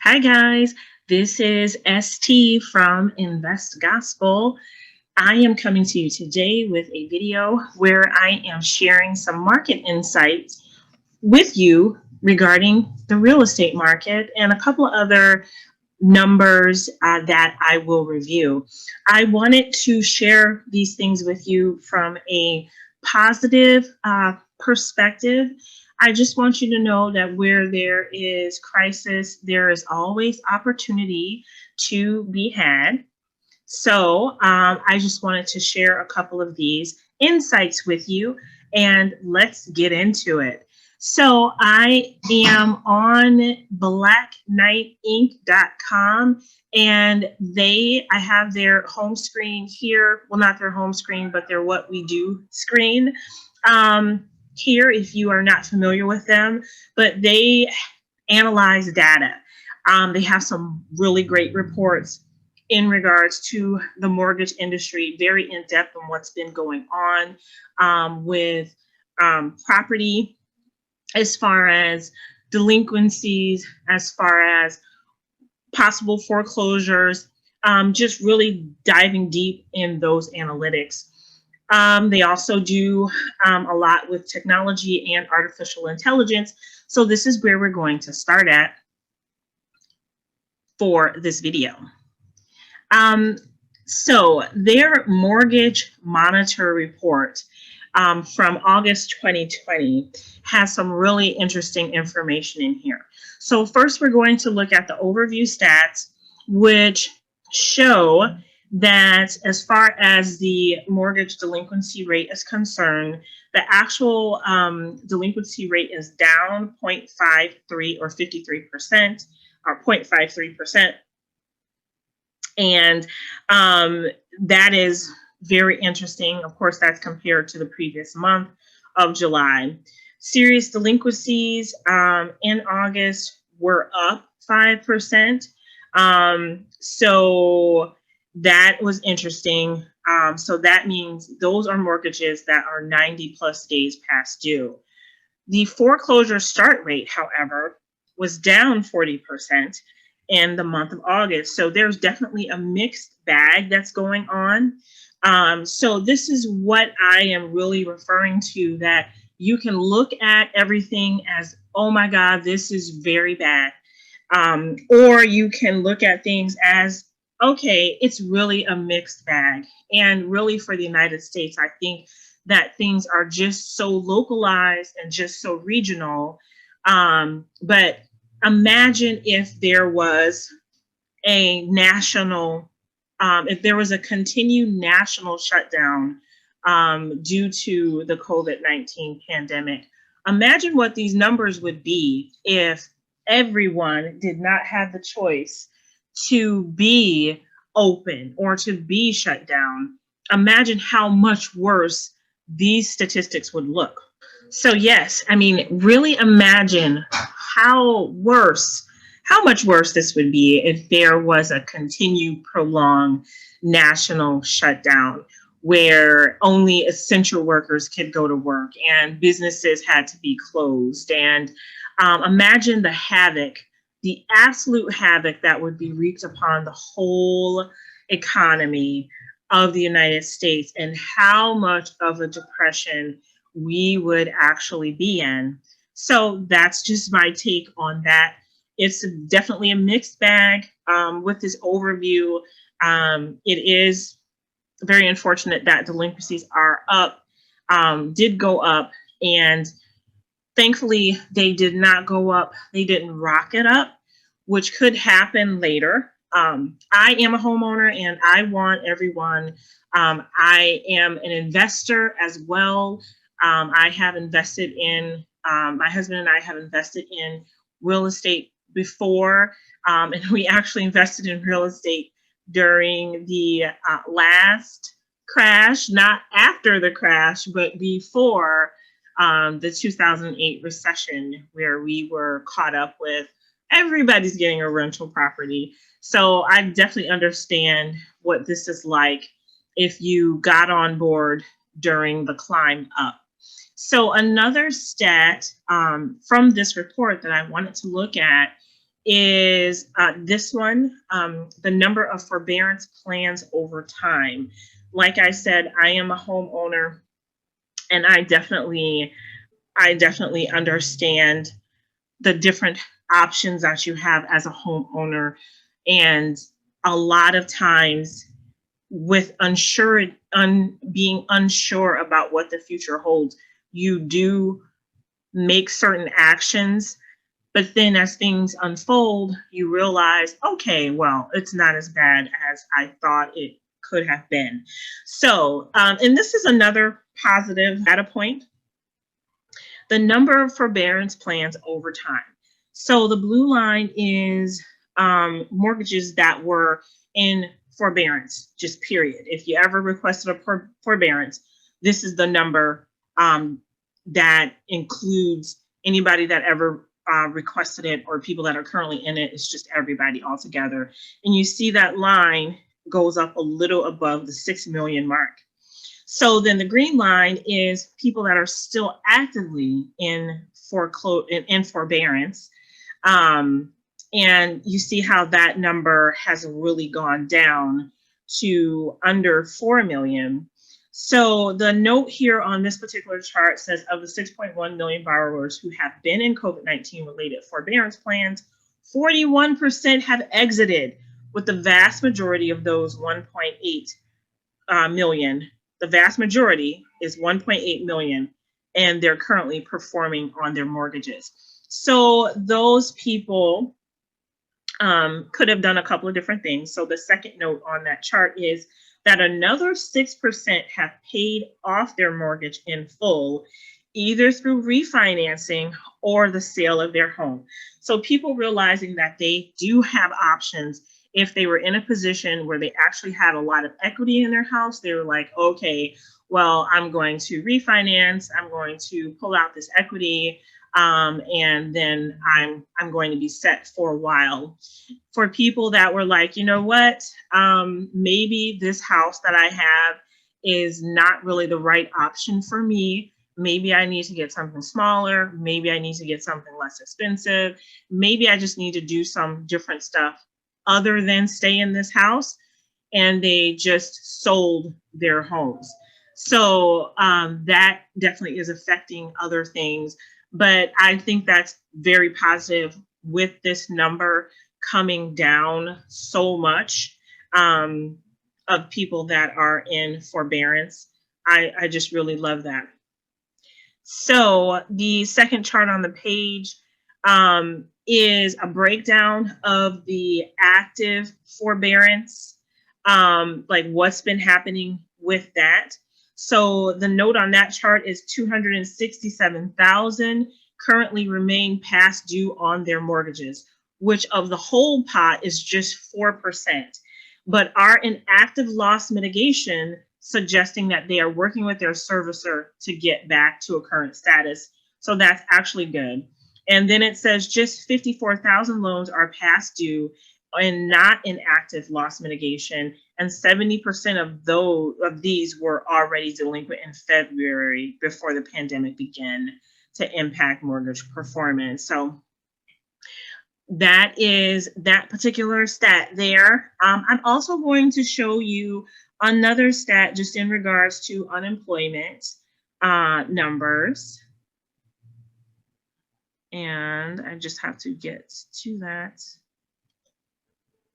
Hi, guys. This is ST from Invest Gospel. I am coming to you today with a video where I am sharing some market insights with you regarding the real estate market and a couple of other numbers that I will review. I wanted to share these things with you from a positive perspective. I just want you to know that where there is crisis, there is always opportunity to be had. So I just wanted to share a couple of these insights with you, and let's get into it. So I am on blackknightinc.com, and I have their home screen here. Well, not their home screen, but their what we do screen here, if you are not familiar with them, but they analyze data. They have some really great reports in regards to the mortgage industry, very in depth on what's been going on with property, as far as delinquencies, as far as possible foreclosures, just really diving deep in those analytics. They also do a lot with technology and artificial intelligence. So this is where we're going to start at for this video. So their mortgage monitor report from August 2020 has some really interesting information in here. So first we're going to look at the overview stats, which show that as far as the mortgage delinquency rate is concerned, the actual delinquency rate is down 0.53 or 53% or 0.53%. And that is very interesting. Of course, that's compared to the previous month of July. Serious delinquencies in August were up 5%. So that was interesting. So that means those are mortgages that are 90 plus days past due. The foreclosure start rate, however, was down 40% in the month of August. So there's definitely a mixed bag that's going on. So this is what I am really referring to, that you can look at everything as, oh my God, this is very bad. Or you can look at things as, okay, it's really a mixed bag. And really for the United States, I think that things are just so localized and just so regional. But imagine if there was a national, if there was a continued national shutdown due to the COVID-19 pandemic. Imagine what these numbers would be if everyone did not have the choice to be open or to be shut down. Imagine how much worse these statistics would look. So yes, I mean, really imagine how much worse this would be if there was a continued prolonged national shutdown where only essential workers could go to work and businesses had to be closed. And imagine the absolute havoc that would be wreaked upon the whole economy of the United States, and how much of a depression we would actually be in. So that's just my take on that. It's definitely a mixed bag with this overview. It is very unfortunate that delinquencies are up, did go up, and thankfully they did not go up. They didn't rocket up, which could happen later. I am a homeowner and I want everyone, I am an investor as well. I have invested in, my husband and I have invested in real estate before, and we actually invested in real estate during the last crash, not after the crash, but before the 2008 recession, where we were caught up with everybody's getting a rental property. So I definitely understand what this is like if you got on board during the climb up. So another stat from this report that I wanted to look at is this one, the number of forbearance plans over time. Like I said, I am a homeowner, and I definitely understand the different options that you have as a homeowner. And a lot of times, with being unsure about what the future holds, you do make certain actions, but then as things unfold, you realize, okay, well, it's not as bad as I thought it could have been. So, and this is another positive data point, the number of forbearance plans over time. So the blue line is mortgages that were in forbearance, just period. If you ever requested a forbearance, this is the number that includes anybody that ever requested it, or people that are currently in it. It's just everybody all together. And you see that line goes up a little above the 6 million mark. So then the green line is people that are still actively in forbearance. Um, and you see how that number has really gone down to under 4 million. So the note here on this particular chart says, of the 6.1 million borrowers who have been in COVID-19 related forbearance plans, 41% have exited, with the vast majority of those 1.8 million. The vast majority is 1.8 million, and they're currently performing on their mortgages. So those people could have done a couple of different things. So the second note on that chart is that another 6% have paid off their mortgage in full, either through refinancing or the sale of their home. So people realizing that they do have options. If they were in a position where they actually had a lot of equity in their house, they were like, okay, well, I'm going to refinance, I'm going to pull out this equity, and then I'm going to be set for a while. For people that were like, you know what, maybe this house that I have is not really the right option for me. Maybe I need to get something smaller. Maybe I need to get something less expensive. Maybe I just need to do some different stuff other than stay in this house. And they just sold their homes. So that definitely is affecting other things. But I think that's very positive with this number coming down so much, of people that are in forbearance. I just really love that. So the second chart on the page is a breakdown of the active forbearance, like what's been happening with that. So the note on that chart is 267,000 currently remain past due on their mortgages, which of the whole pot is just 4%, but are in active loss mitigation, suggesting that they are working with their servicer to get back to a current status. So that's actually good. And then it says just 54,000 loans are past due and not in active loss mitigation, and 70% of these were already delinquent in February before the pandemic began to impact mortgage performance. So that is that particular stat there. I'm also going to show you another stat just in regards to unemployment numbers. And I just have to get to that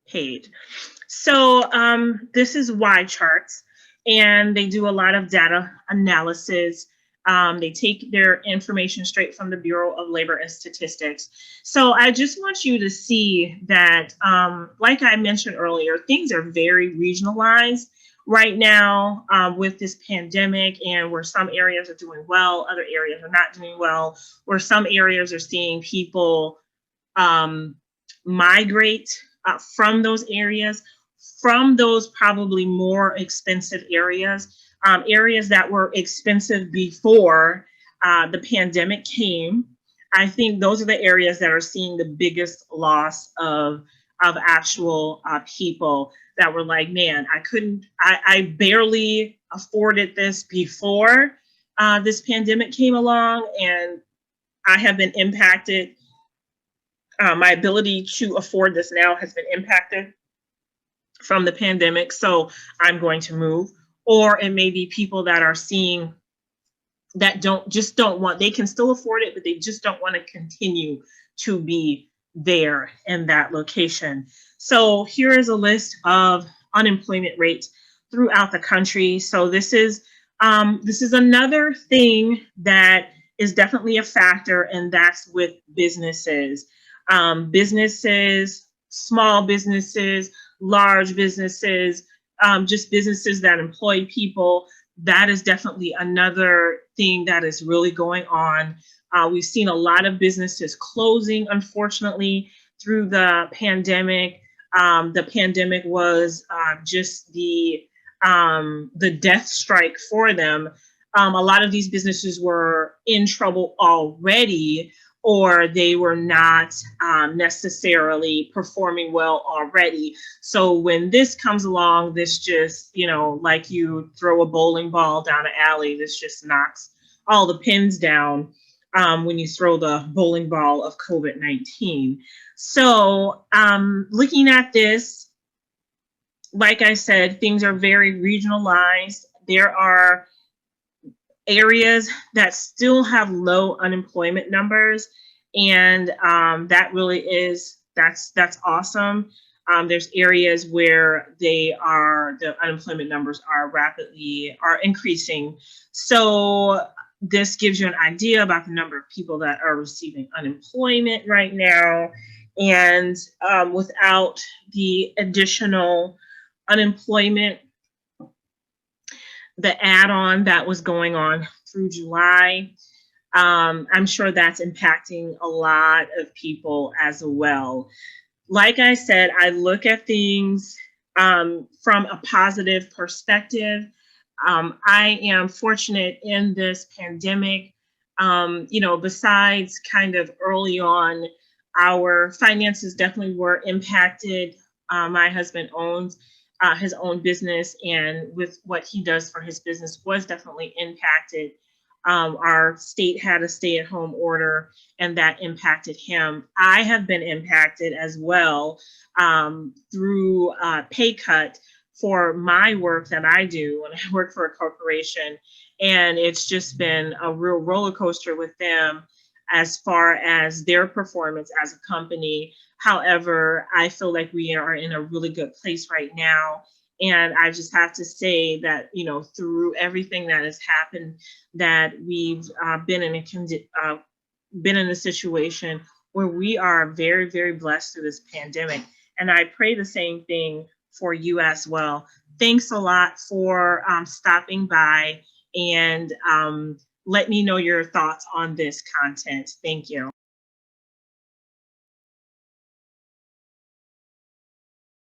page. So this is Y charts, and they do a lot of data analysis. They take their information straight from the Bureau of Labor and Statistics. So I just want you to see that, like I mentioned earlier, things are very regionalized right now with this pandemic, and where some areas are doing well, other areas are not doing well, where some areas are seeing people migrate from those areas, from those probably more expensive areas, areas that were expensive before the pandemic came. I think those are the areas that are seeing the biggest loss of actual people that were like, man, I barely afforded this before this pandemic came along, and I have been impacted My ability to afford this now has been impacted from the pandemic, so I'm going to move. Or it may be people that are seeing that don't want, they can still afford it, but they just don't want to continue to be there in that location. So here is a list of unemployment rates throughout the country. So this is another thing that is definitely a factor, and that's with businesses. Businesses, small businesses, large businesses, just businesses that employ people. That is definitely another thing that is really going on. We've seen a lot of businesses closing, unfortunately, through the pandemic. The pandemic was just the death strike for them. A lot of these businesses were in trouble already, or they were not necessarily performing well already. So when this comes along, this just, like you throw a bowling ball down an alley, this just knocks all the pins down when you throw the bowling ball of COVID-19. So looking at this, like I said, things are very regionalized. There are areas that still have low unemployment numbers, and that really is that's awesome. There's areas where the unemployment numbers are increasing. So this gives you an idea about the number of people that are receiving unemployment right now, and without the additional unemployment, the add-on that was going on through July, I'm sure that's impacting a lot of people as well. Like I said, I look at things from a positive perspective. I am fortunate in this pandemic. Besides kind of early on, our finances definitely were impacted. My husband owns his own business, and with what he does for his business was definitely impacted. Our state had a stay-at-home order, and that impacted him. I have been impacted as well through pay cut for my work that I do when I work for a corporation, and it's just been a real roller coaster with them as far as their performance as a company. However, I feel like we are in a really good place right now. And I just have to say that, through everything that has happened, that we've been in a situation where we are very, very blessed through this pandemic. And I pray the same thing for you as well. Thanks a lot for stopping by, and let me know your thoughts on this content. Thank you.